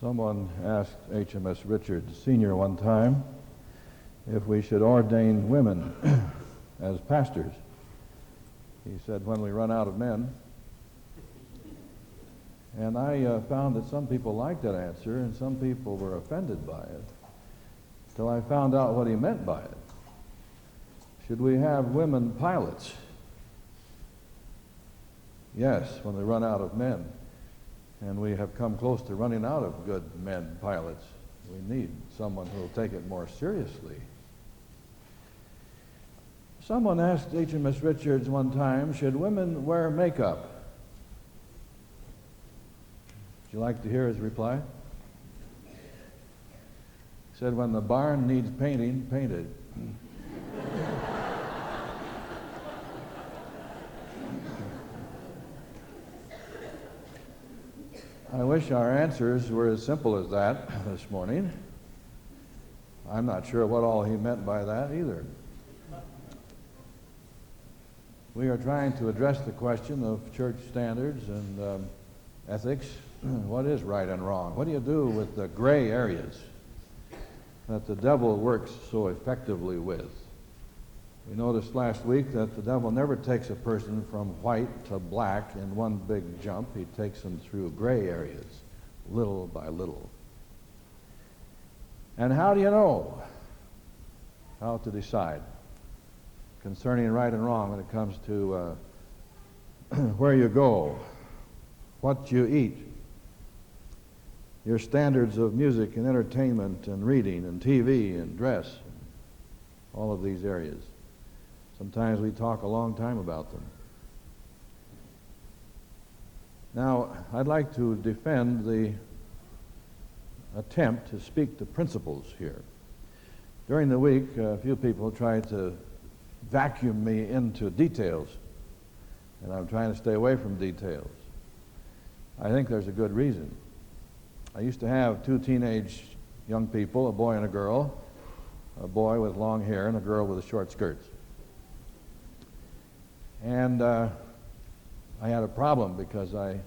Someone asked HMS Richards Sr. one time if we should ordain women as pastors. He said, when we run out of men. And I found that some people liked that answer and some people were offended by it, till I found out what he meant by it. Should we have women pilots? Yes, when we run out of men. And we have come close to running out of good men pilots. We need someone who will take it more seriously. Someone asked HMS Richards one time, should women wear makeup? Would you like to hear his reply? He said, when the barn needs painting, paint it. I wish our answers were as simple as that this morning. I'm not sure what all he meant by that either. We are trying to address the question of church standards and ethics. What is right and wrong? What do you do with the gray areas that the devil works so effectively with? We noticed last week that the devil never takes a person from white to black in one big jump. He takes them through gray areas, little by little. And how do you know how to decide concerning right and wrong when it comes to where you go, what you eat, your standards of music and entertainment and reading and TV and dress, all of these areas? Sometimes we talk a long time about them. Now, I'd like to defend the attempt to speak to principles here. During the week, a few people tried to vacuum me into details, and I'm trying to stay away from details. I think there's a good reason. I used to have two teenage young people, a boy and a girl, a boy with long hair and a girl with short skirts. And I had a problem because I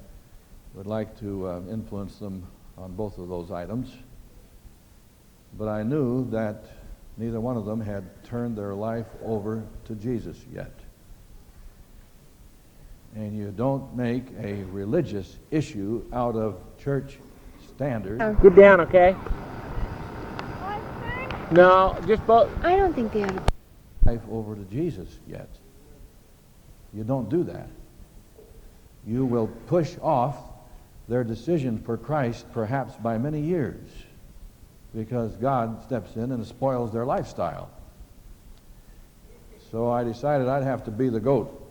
would like to influence them on both of those items. But I knew that neither one of them had turned their life over to Jesus yet. And you don't make a religious issue out of church standards. Get down, okay? No, just both. I don't think they ought to. Life over to Jesus yet. You don't do that. You will push off their decision for Christ perhaps by many years because God steps in and spoils their lifestyle. So I decided I'd have to be the goat.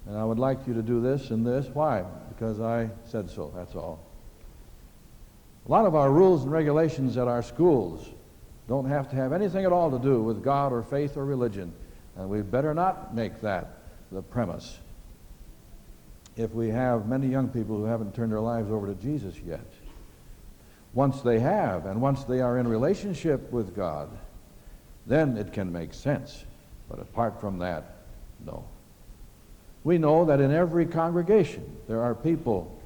And I would like you to do this and this. Why? Because I said so, that's all. A lot of our rules and regulations at our schools don't have to have anything at all to do with God or faith or religion. And we better not make that the premise if we have many young people who haven't turned their lives over to Jesus yet. Once they have, and once they are in relationship with God, then it can make sense. But apart from that, no. We know that in every congregation there are people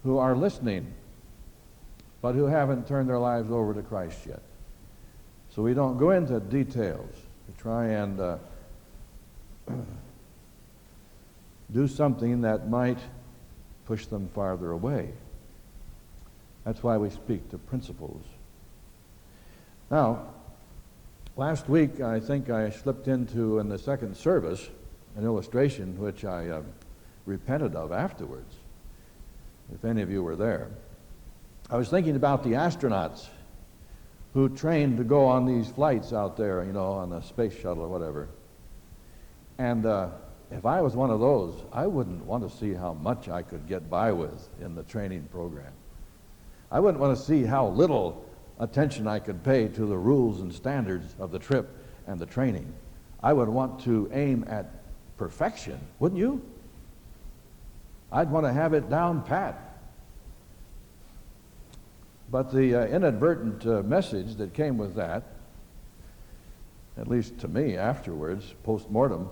who are listening but who haven't turned their lives over to Christ yet. So we don't go into details to try and do something that might push them farther away. That's why we speak to principles. Now, last week I think I slipped into, in the second service, an illustration which I repented of afterwards, if any of you were there. I was thinking about the astronauts who trained to go on these flights out there, you know, on the space shuttle or whatever. And if I was one of those, I wouldn't want to see how much I could get by with in the training program. I wouldn't want to see how little attention I could pay to the rules and standards of the trip and the training. I would want to aim at perfection, wouldn't you? I'd want to have it down pat. But the inadvertent message that came with that, at least to me afterwards, post-mortem,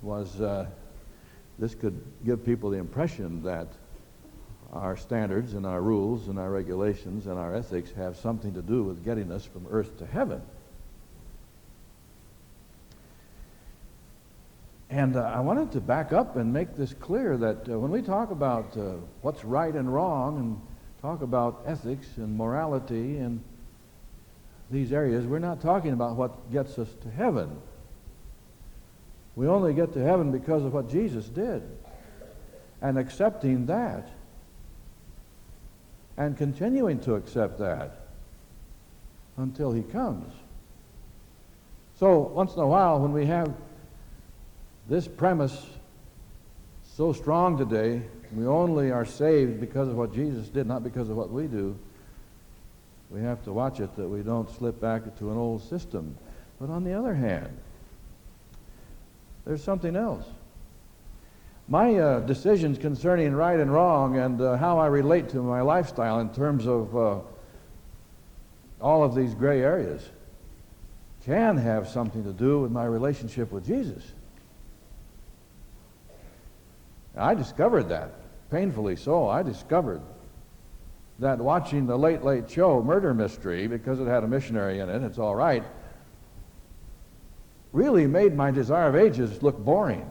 was this could give people the impression that our standards and our rules and our regulations and our ethics have something to do with getting us from earth to heaven. And I wanted to back up and make this clear that when we talk about what's right and wrong and talk about ethics and morality and these areas, we're not talking about what gets us to heaven. We only get to heaven because of what Jesus did. And accepting that and continuing to accept that until he comes. So once in a while when we have this premise so strong today, we only are saved because of what Jesus did, not because of what we do, we have to watch it that we don't slip back into an old system. But on the other hand, there's something else. My decisions concerning right and wrong and how I relate to my lifestyle in terms of all of these gray areas can have something to do with my relationship with Jesus. I discovered that, painfully so. I discovered that watching the Late Late Show murder mystery, because it had a missionary in it, it's all right, really made my Desire of Ages look boring.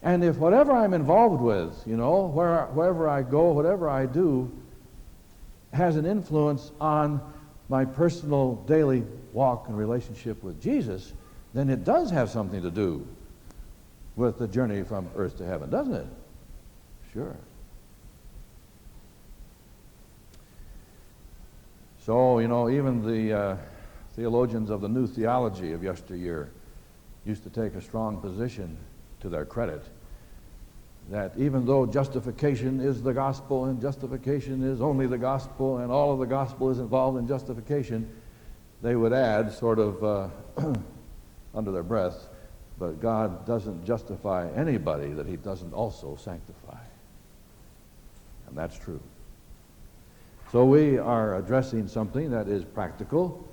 And if whatever I'm involved with, wherever I go, whatever I do, has an influence on my personal daily walk and relationship with Jesus, then it does have something to do with the journey from earth to heaven, doesn't it? Sure. So, even the theologians of the New Theology of yesteryear used to take a strong position, to their credit, that even though justification is the gospel and justification is only the gospel and all of the gospel is involved in justification, they would add sort of under their breath, but God doesn't justify anybody that he doesn't also sanctify. And that's true. So we are addressing something that is practical.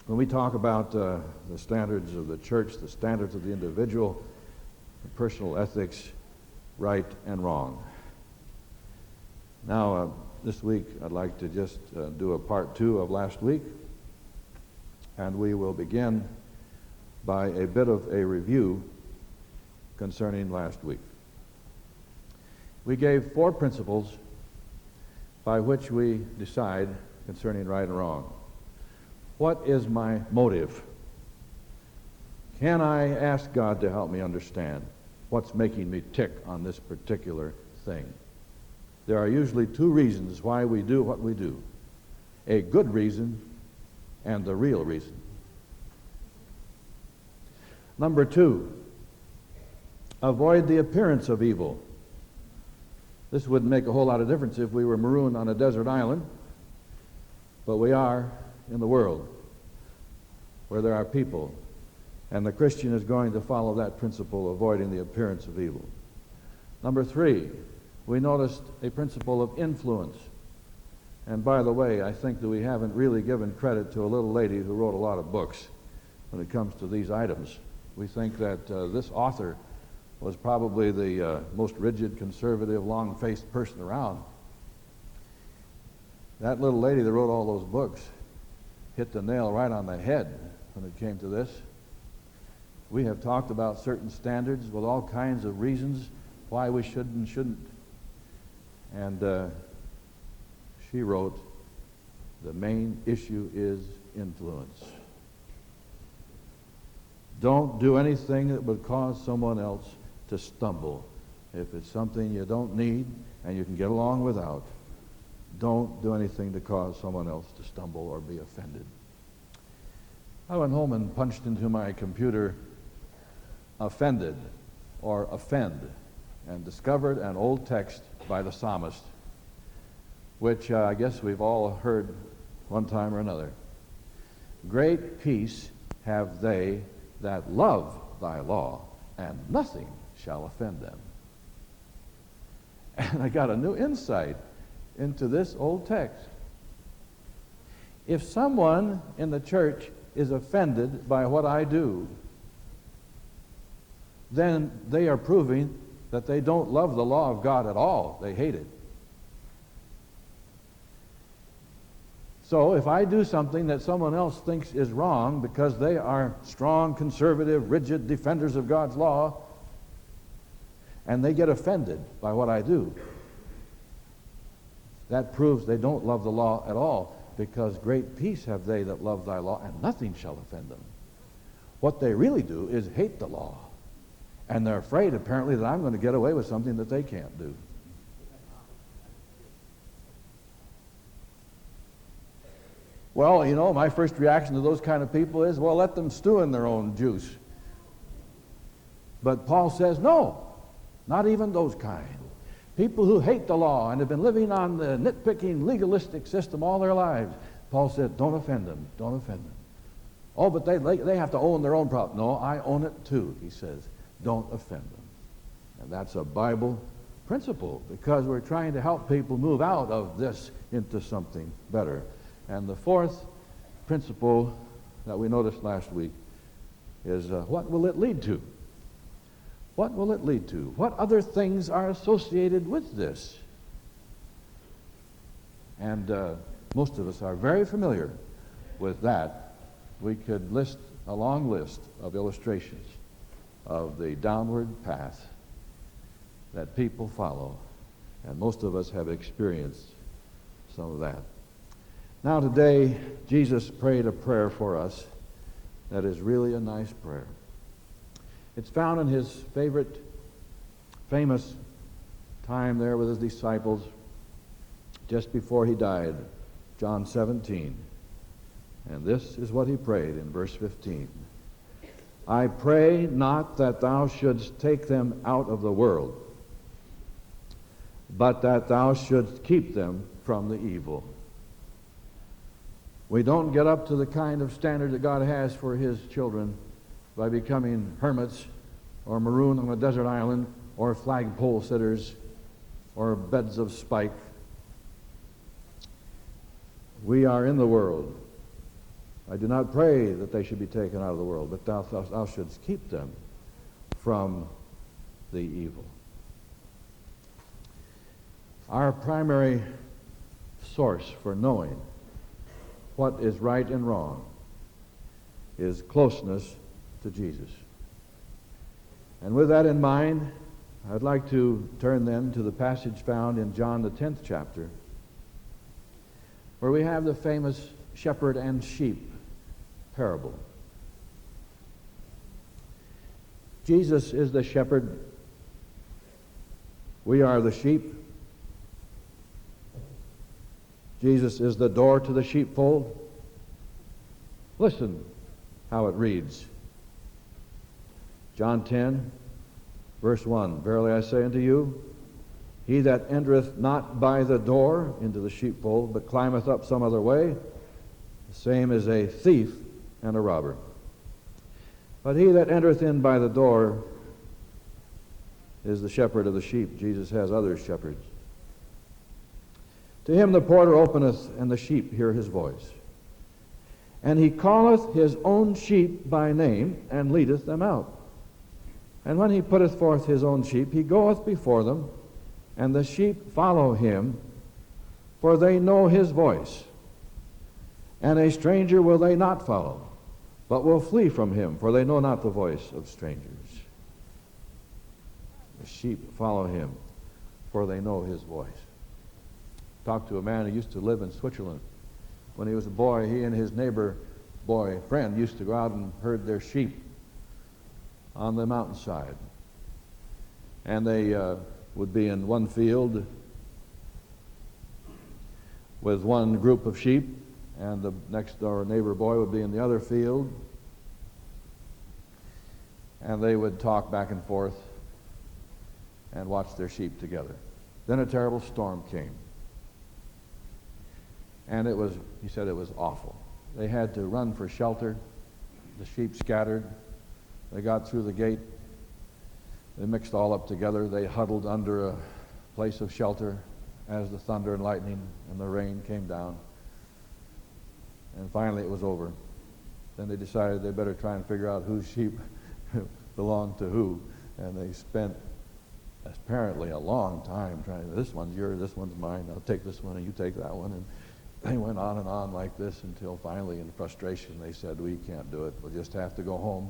When we talk about the standards of the church, the standards of the individual, the personal ethics, right and wrong. Now, this week I'd like to just do a part 2 of last week, and we will begin by a bit of a review concerning last week. We gave 4 principles by which we decide concerning right and wrong. What is my motive? Can I ask God to help me understand what's making me tick on this particular thing? There are usually 2 reasons why we do what we do. A good reason and the real reason. Number 2, avoid the appearance of evil. This wouldn't make a whole lot of difference if we were marooned on a desert island, but we are in the world where there are people, and the Christian is going to follow that principle, avoiding the appearance of evil. Number 3, we noticed a principle of influence. And by the way, I think that we haven't really given credit to a little lady who wrote a lot of books when it comes to these items. We think that this author was probably the most rigid, conservative, long-faced person around. That little lady that wrote all those books hit the nail right on the head when it came to this. We have talked about certain standards with all kinds of reasons why we should and shouldn't. And she wrote, the main issue is influence. Don't do anything that would cause someone else to stumble. If it's something you don't need and you can get along without, don't do anything to cause someone else to stumble or be offended. I went home and punched into my computer offended or offend and discovered an old text by the psalmist, which I guess we've all heard one time or another. Great peace have they that love thy law, and nothing shall offend them. And I got a new insight into this old text. If someone in the church is offended by what I do, then they are proving that they don't love the law of God at all. They hate it. So if I do something that someone else thinks is wrong because they are strong, conservative, rigid defenders of God's law, and they get offended by what I do, that proves they don't love the law at all, because great peace have they that love thy law, and nothing shall offend them. What they really do is hate the law, and they're afraid apparently that I'm going to get away with something that they can't do. Well, you know, my first reaction to those kind of people is, well, let them stew in their own juice. But Paul says, no, not even those kind. People who hate the law and have been living on the nitpicking, legalistic system all their lives. Paul said, don't offend them, don't offend them. Oh, but they have to own their own problem. No, I own it too, he says. Don't offend them. And that's a Bible principle, because we're trying to help people move out of this into something better. And the fourth principle that we noticed last week is what will it lead to? What will it lead to? What other things are associated with this? And most of us are very familiar with that. We could list a long list of illustrations of the downward path that people follow, and most of us have experienced some of that. Now today, Jesus prayed a prayer for us that is really a nice prayer. It's found in his famous time there with his disciples just before he died, John 17. And this is what he prayed in verse 15. I pray not that thou shouldst take them out of the world, but that thou shouldst keep them from the evil. We don't get up to the kind of standard that God has for his children by becoming hermits or marooned on a desert island or flagpole sitters or beds of spike. We are in the world. I do not pray that they should be taken out of the world, but thou shouldst keep them from the evil. Our primary source for knowing what is right and wrong is closeness to Jesus. And with that in mind, I'd like to turn then to the passage found in John the 10th chapter, where we have the famous shepherd and sheep parable. Jesus is the shepherd. We are the sheep. Jesus is the door to the sheepfold. Listen how it reads. John 10, verse 1. Verily I say unto you, he that entereth not by the door into the sheepfold, but climbeth up some other way, the same is a thief and a robber. But he that entereth in by the door is the shepherd of the sheep. Jesus has other shepherds. To him the porter openeth, and the sheep hear his voice. And he calleth his own sheep by name, and leadeth them out. And when he putteth forth his own sheep, he goeth before them, and the sheep follow him, for they know his voice. And a stranger will they not follow, but will flee from him, for they know not the voice of strangers. The sheep follow him, for they know his voice. Talked to a man who used to live in Switzerland. When he was a boy, he and his neighbor boy friend used to go out and herd their sheep on the mountainside. And they would be in one field with one group of sheep, and the next door neighbor boy would be in the other field. And they would talk back and forth and watch their sheep together. Then a terrible storm came. And he said it was awful. They had to run for shelter. The sheep scattered. They got through the gate. They mixed all up together. They huddled under a place of shelter as the thunder and lightning and the rain came down. And finally it was over. Then they decided they better try and figure out whose sheep belonged to who. And they spent apparently a long time trying, this one's yours, this one's mine, I'll take this one and you take that one. And they went on and on like this until finally in frustration they said, we can't do it, we'll just have to go home.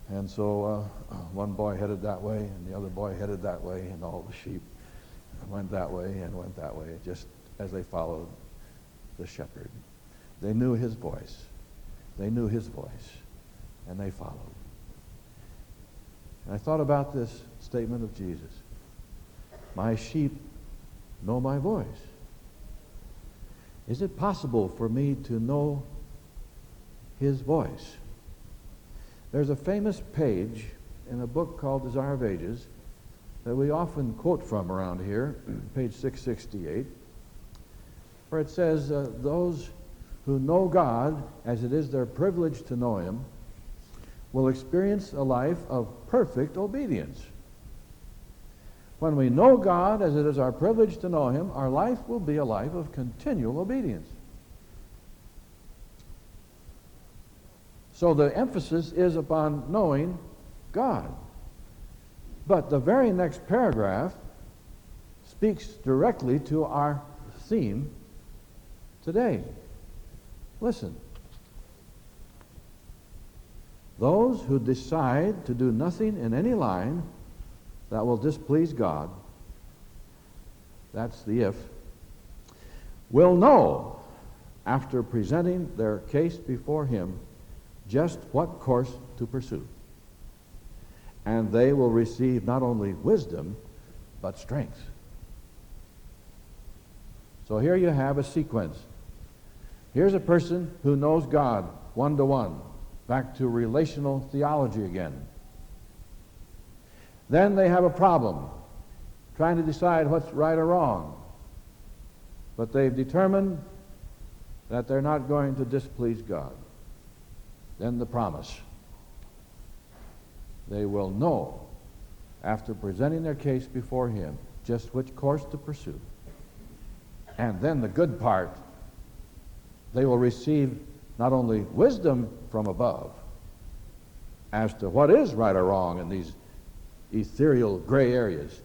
And so one boy headed that way and the other boy headed that way, and all the sheep went that way and went that way, just as they followed the shepherd. They knew his voice. They knew his voice, and they followed. And I thought about this statement of Jesus. My sheep know my voice. Is it possible for me to know his voice? There's a famous page in a book called Desire of Ages that we often quote from around here, page 668, where it says, those who know God as it is their privilege to know him will experience a life of perfect obedience. When we know God as it is our privilege to know him, our life will be a life of continual obedience. So the emphasis is upon knowing God. But the very next paragraph speaks directly to our theme today. Listen. Those who decide to do nothing in any line that will displease God, that's the if, will know after presenting their case before him just what course to pursue. And they will receive not only wisdom, but strength. So here you have a sequence. Here's a person who knows God one-to-one, back to relational theology again. Then they have a problem, trying to decide what's right or wrong. But they've determined that they're not going to displease God. Then the promise. They will know, after presenting their case before him, just which course to pursue. And then the good part, they will receive not only wisdom from above as to what is right or wrong in these ethereal gray areas,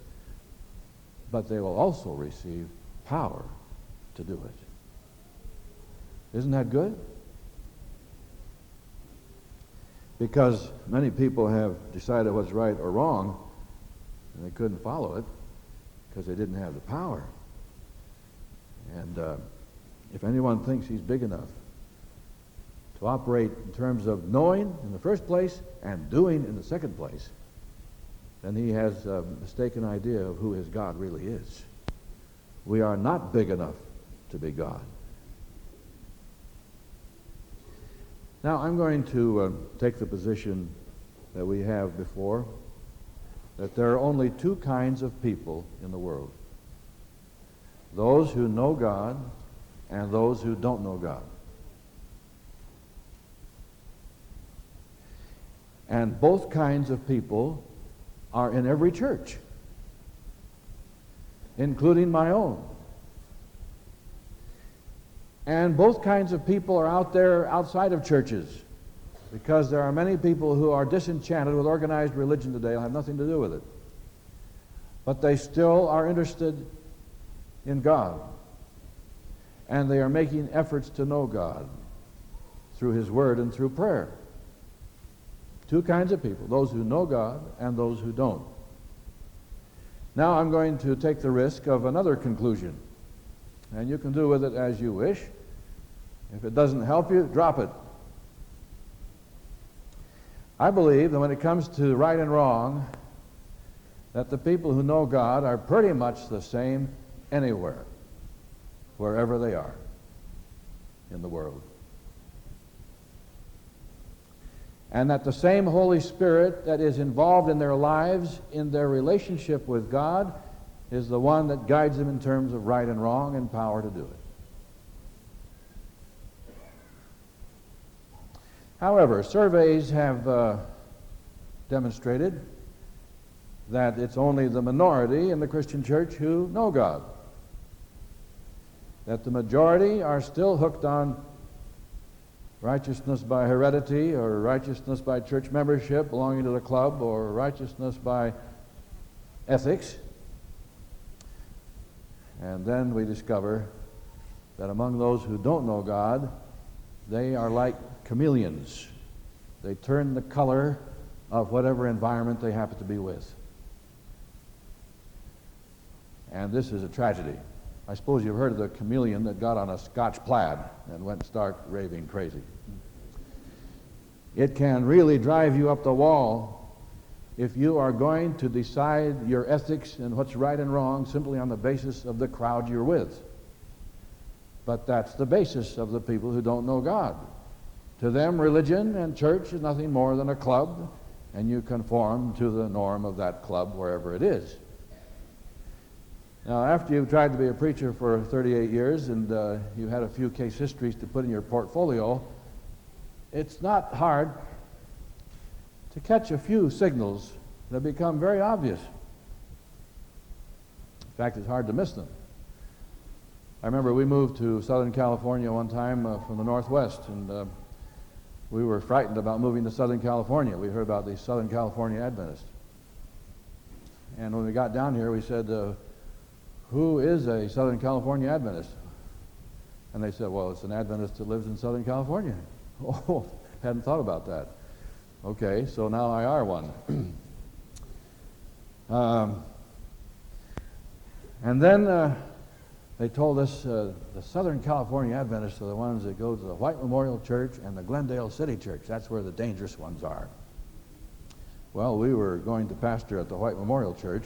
but they will also receive power to do it. Isn't that good? Because many people have decided what's right or wrong, and they couldn't follow it because they didn't have the power. And if anyone thinks he's big enough to operate in terms of knowing in the first place and doing in the second place, then he has a mistaken idea of who his God really is. We are not big enough to be God. Now, I'm going to take the position that we have before, that there are only two kinds of people in the world. Those who know God and those who don't know God. And both kinds of people are in every church, including my own. And both kinds of people are out there outside of churches, because there are many people who are disenchanted with organized religion today, have nothing to do with it. But they still are interested in God. And they are making efforts to know God through his word and through prayer. Two kinds of people, those who know God and those who don't. Now I'm going to take the risk of another conclusion. And you can do with it as you wish. If it doesn't help you, drop it. I believe that when it comes to right and wrong, that the people who know God are pretty much the same anywhere, wherever they are in the world. And that the same Holy Spirit that is involved in their lives, in their relationship with God, is the one that guides them in terms of right and wrong and power to do it. However, surveys have demonstrated that it's only the minority in the Christian church who know God. That the majority are still hooked on righteousness by heredity, or righteousness by church membership, belonging to the club, or righteousness by ethics. And then we discover that among those who don't know God, they are like chameleons. They turn the color of whatever environment they happen to be with. And this is a tragedy. I suppose you've heard of the chameleon that got on a Scotch plaid and went stark raving crazy. It can really drive you up the wall if you are going to decide your ethics and what's right and wrong simply on the basis of the crowd you're with. But that's the basis of the people who don't know God. To them, religion and church is nothing more than a club, and you conform to the norm of that club wherever it is. Now, after you've tried to be a preacher for 38 years and you've had a few case histories to put in your portfolio, it's not hard to catch a few signals that become very obvious. In fact, it's hard to miss them. I remember we moved to Southern California one time from the Northwest, and we were frightened about moving to Southern California. We heard about the Southern California Adventists. And when we got down here, we said, who is a Southern California Adventist? And they said, well, it's an Adventist that lives in Southern California. Oh, hadn't thought about that. Okay, so now I are one. And then they told us the Southern California Adventists are the ones that go to the White Memorial Church and the Glendale City Church. That's where the dangerous ones are. Well, we were going to pastor at the White Memorial Church,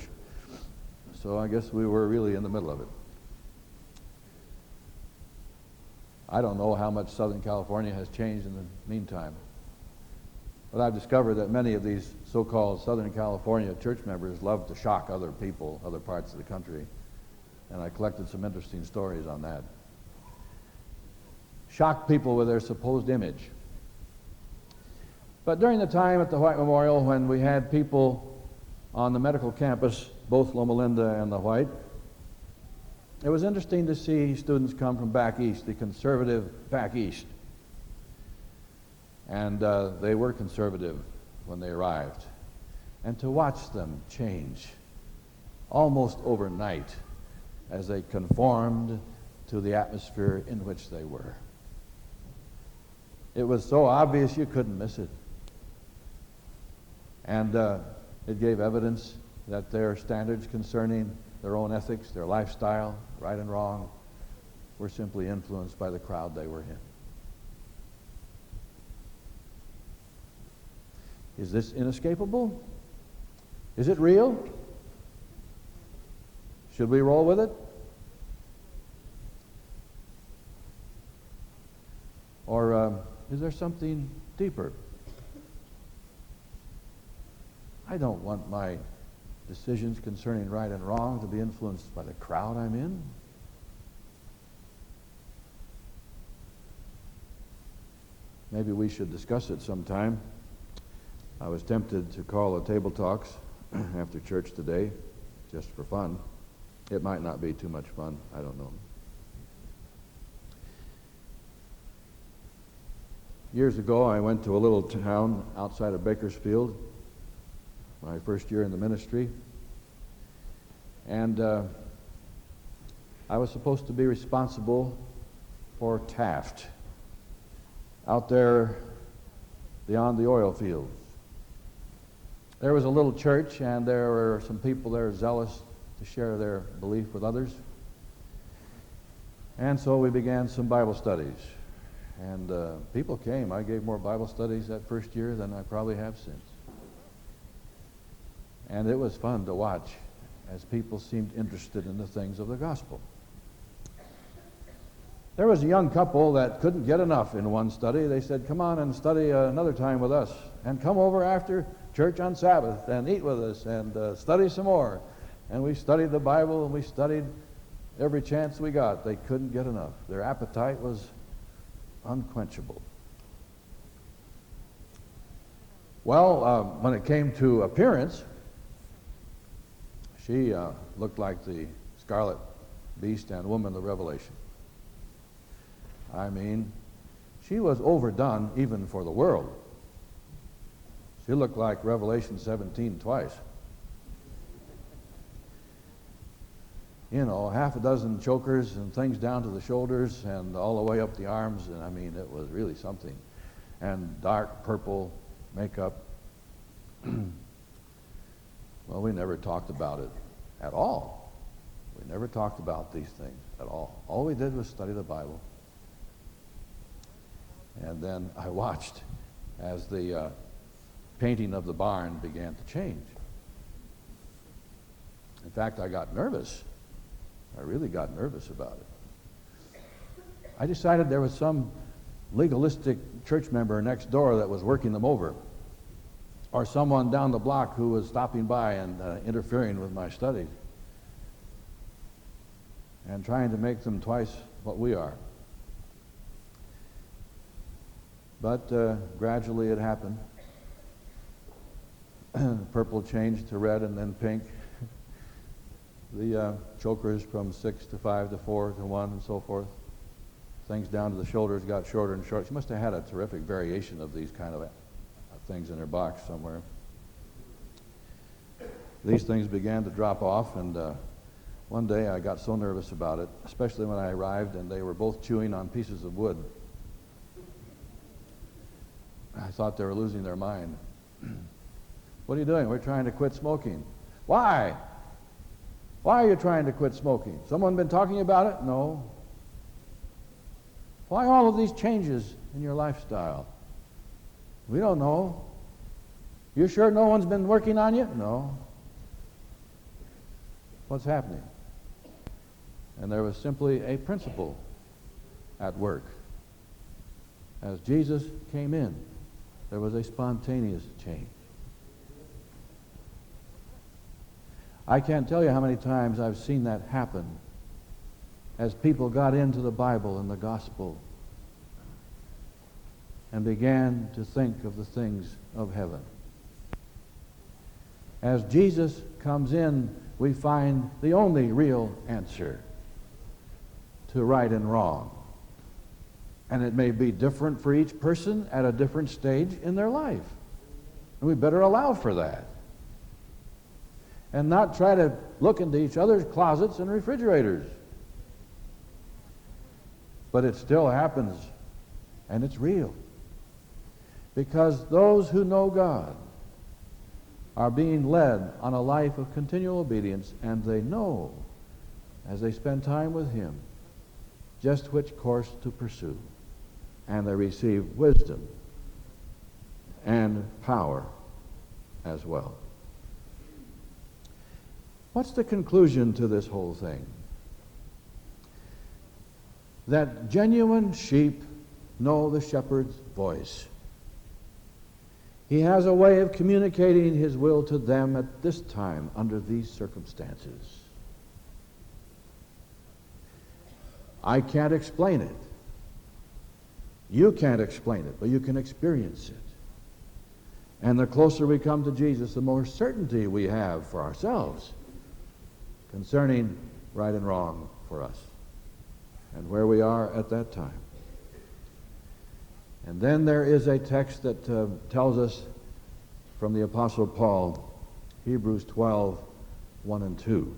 so I guess we were really in the middle of it. I don't know how much Southern California has changed in the meantime, but I've discovered that many of these so-called Southern California church members love to shock other people, other parts of the country, and I collected some interesting stories on that. Shock people with their supposed image. But during the time at the White Memorial when we had people on the medical campus, both Loma Linda and the White, it was interesting to see students come from back east, the conservative back east. And they were conservative when they arrived. And to watch them change almost overnight as they conformed to the atmosphere in which they were. It was so obvious you couldn't miss it. And it gave evidence that their standards concerning their own ethics, their lifestyle, right and wrong, were simply influenced by the crowd they were in. Is this inescapable? Is it real? Should we roll with it? Or is there something deeper? I don't want my decisions concerning right and wrong to be influenced by the crowd I'm in. Maybe we should discuss it sometime. I was tempted to call a table talks after church today, just for fun. It might not be too much fun, I don't know. Years ago, I went to a little town outside of Bakersfield, my first year in the ministry, and I was supposed to be responsible for Taft out there beyond the oil fields. There was a little church, and there were some people there zealous to share their belief with others, and so we began some Bible studies, and people came. I gave more Bible studies that first year than I probably have since. And it was fun to watch as people seemed interested in the things of the gospel. There was a young couple that couldn't get enough in one study. They said, come on and study another time with us, and come over after church on Sabbath and eat with us and study some more. And we studied the Bible, and we studied every chance we got. They couldn't get enough. Their appetite was unquenchable. Well, when it came to appearance, she looked like the scarlet beast and woman of Revelation. I mean, she was overdone even for the world. She looked like Revelation 17 twice. you know, half a dozen chokers and things down to the shoulders and all the way up the arms, and I mean, it was really something. And dark purple makeup. Well, we never talked about it at all. We never talked about these things at all. All we did was study the Bible. And then I watched as the painting of the barn began to change. In fact, I got nervous. I really got nervous about it. I decided there was some legalistic church member next door that was working them over, or someone down the block who was stopping by and interfering with my studies and trying to make them twice what we are. But gradually it happened. Purple changed to red and then pink. The chokers from 6 to 5 to 4 to 1 and so forth. Things down to the shoulders got shorter and shorter. She must have had a terrific variation of these kind of things in her box somewhere. These things began to drop off, and one day I got so nervous about it, especially when I arrived and they were both chewing on pieces of wood. I thought they were losing their mind. What are you doing? We're trying to quit smoking. Why? Why are you trying to quit smoking? Someone been talking about it? No. Why all of these changes in your lifestyle? We don't know. You sure no one's been working on you? No. What's happening? And there was simply a principle at work. As Jesus came in, there was a spontaneous change. I can't tell you how many times I've seen that happen as people got into the Bible and the gospel and began to think of the things of heaven. As Jesus comes in, we find the only real answer to right and wrong. And it may be different for each person at a different stage in their life. And we better allow for that. And not try to look into each other's closets and refrigerators. But it still happens, and it's real. Because those who know God are being led on a life of continual obedience, and they know, as they spend time with Him, just which course to pursue. And they receive wisdom and power as well. What's the conclusion to this whole thing? That genuine sheep know the shepherd's voice. He has a way of communicating His will to them at this time under these circumstances. I can't explain it. You can't explain it, but you can experience it. And the closer we come to Jesus, the more certainty we have for ourselves concerning right and wrong for us and where we are at that time. And then there is a text that tells us from the Apostle Paul, Hebrews 12, 1 and 2.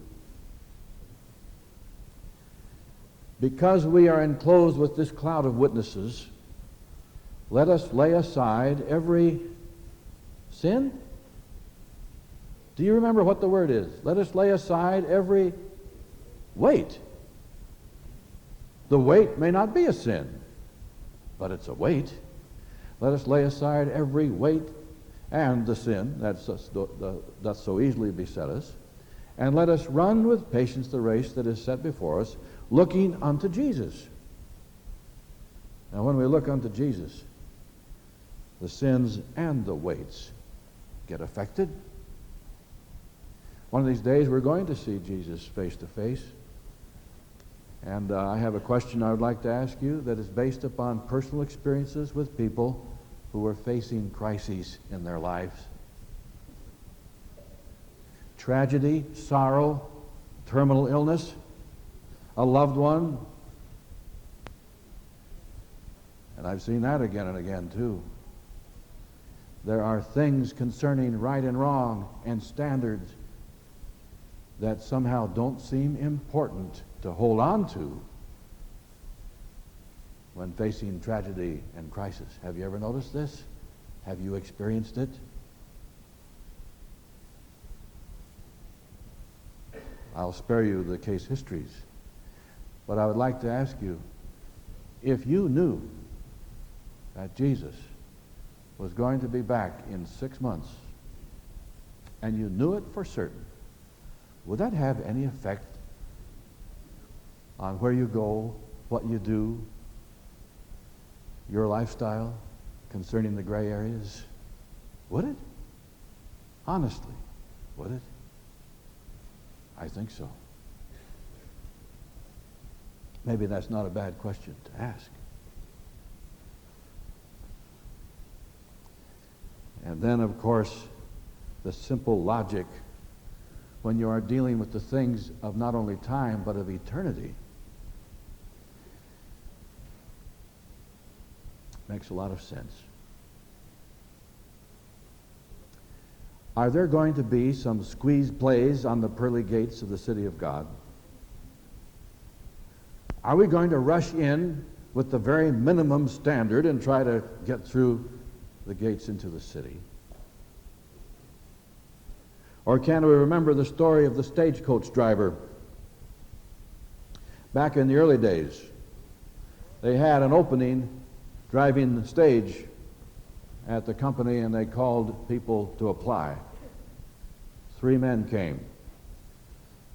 Because we are enclosed with this cloud of witnesses, let us lay aside every sin. Do you remember what the word is? Let us lay aside every weight. The weight may not be a sin, but it's a weight. Let us lay aside every weight and the sin that doth so easily beset us, and let us run with patience the race that is set before us, looking unto Jesus. Now, when we look unto Jesus, the sins and the weights get affected. One of these days we're going to see Jesus face to face. And I have a question I would like to ask you that is based upon personal experiences with people who are facing crises in their lives. Tragedy, sorrow, terminal illness, a loved one. And I've seen that again and again too. There are things concerning right and wrong and standards that somehow don't seem important to hold on to when facing tragedy and crisis. Have you ever noticed this? Have you experienced it? I'll spare you the case histories, but I would like to ask you, if you knew that Jesus was going to be back in 6 months, and you knew it for certain, would that have any effect on where you go, what you do, your lifestyle concerning the gray areas? Would it? Honestly, would it? I think so. Maybe that's not a bad question to ask. And then, of course, the simple logic when you are dealing with the things of not only time but of eternity makes a lot of sense. Are there going to be some squeeze plays on the pearly gates of the city of God? Are we going to rush in with the very minimum standard and try to get through the gates into the city? Or can we remember the story of the stagecoach driver? Back in the early days, they had an opening driving the stage at the company, and they called people to apply. 3 men came.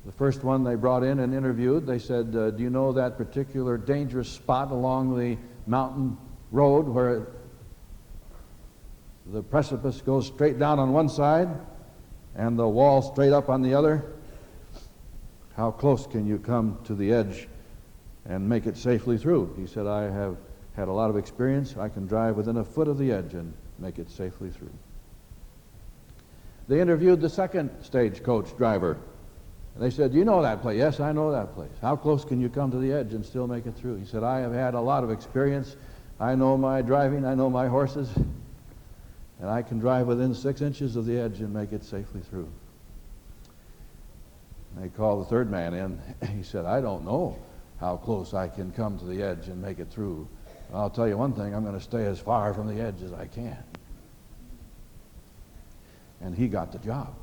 The first one they brought in and interviewed, they said, do you know that particular dangerous spot along the mountain road where the precipice goes straight down on one side and the wall straight up on the other? How close can you come to the edge and make it safely through? He said, I have had a lot of experience. I can drive within a foot of the edge and make it safely through. They interviewed the second stagecoach driver. And they said, do you know that place? Yes, I know that place. How close can you come to the edge and still make it through? He said, I have had a lot of experience. I know my driving. I know my horses. And I can drive within 6 inches of the edge and make it safely through. And they called the third man in. He said, I don't know how close I can come to the edge and make it through. I'll tell you one thing, I'm going to stay as far from the edge as I can. And he got the job.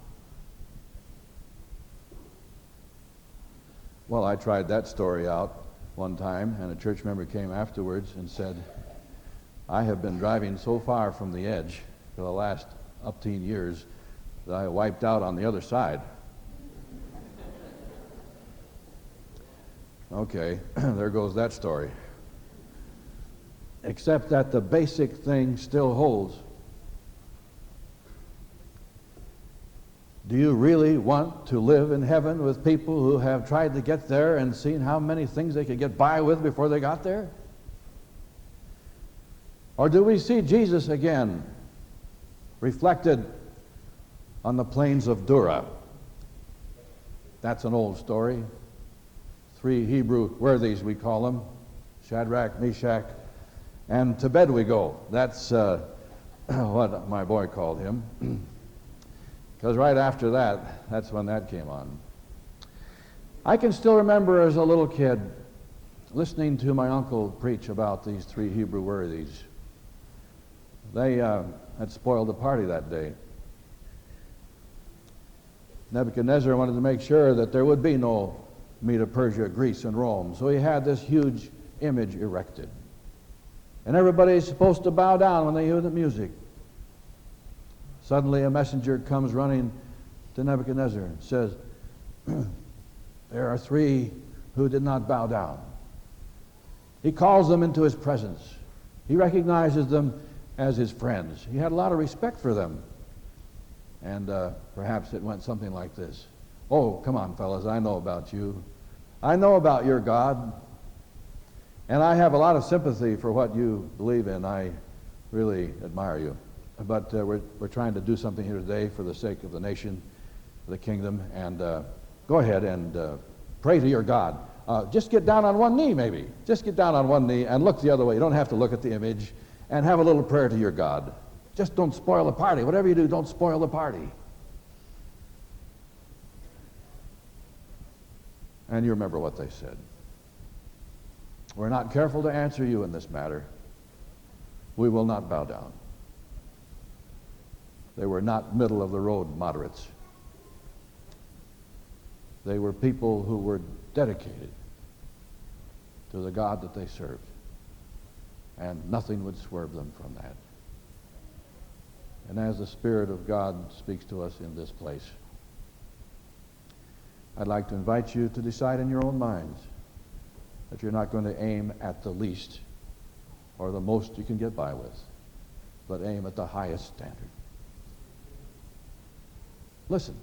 Well, I tried that story out one time, and a church member came afterwards and said, I have been driving so far from the edge for the last 18 years that I wiped out on the other side. Okay, there goes that story. Except that the basic thing still holds. Do you really want to live in heaven with people who have tried to get there and seen how many things they could get by with before they got there? Or do we see Jesus again reflected on the plains of Dura? That's an old story. 3 Hebrew worthies, we call them, Shadrach, Meshach, and to bed we go. That's what my boy called him. Because right after that, that's when that came on. I can still remember as a little kid listening to my uncle preach about these 3 Hebrew worthies. They had spoiled the party that day. Nebuchadnezzar wanted to make sure that there would be no Medo Persia, Greece, and Rome. So he had this huge image erected. And everybody's supposed to bow down when they hear the music. Suddenly a messenger comes running to Nebuchadnezzar and says, there are 3 who did not bow down. He calls them into his presence. He recognizes them as his friends. He had a lot of respect for them. And perhaps it went something like this. Oh, come on, fellas, I know about you. I know about your God. And I have a lot of sympathy for what you believe in. I really admire you. But we're trying to do something here today for the sake of the nation, the kingdom, and go ahead and pray to your God. Just get down on one knee, maybe. Just get down on one knee and look the other way. You don't have to look at the image, and have a little prayer to your God. Just don't spoil the party. Whatever you do, don't spoil the party. And you remember what they said. We're not careful to answer you in this matter. We will not bow down. They were not middle-of-the-road moderates. They were people who were dedicated to the God that they served, and nothing would swerve them from that. And as the Spirit of God speaks to us in this place, I'd like to invite you to decide in your own minds that you're not going to aim at the least or the most you can get by with, but aim at the highest standard. Listen.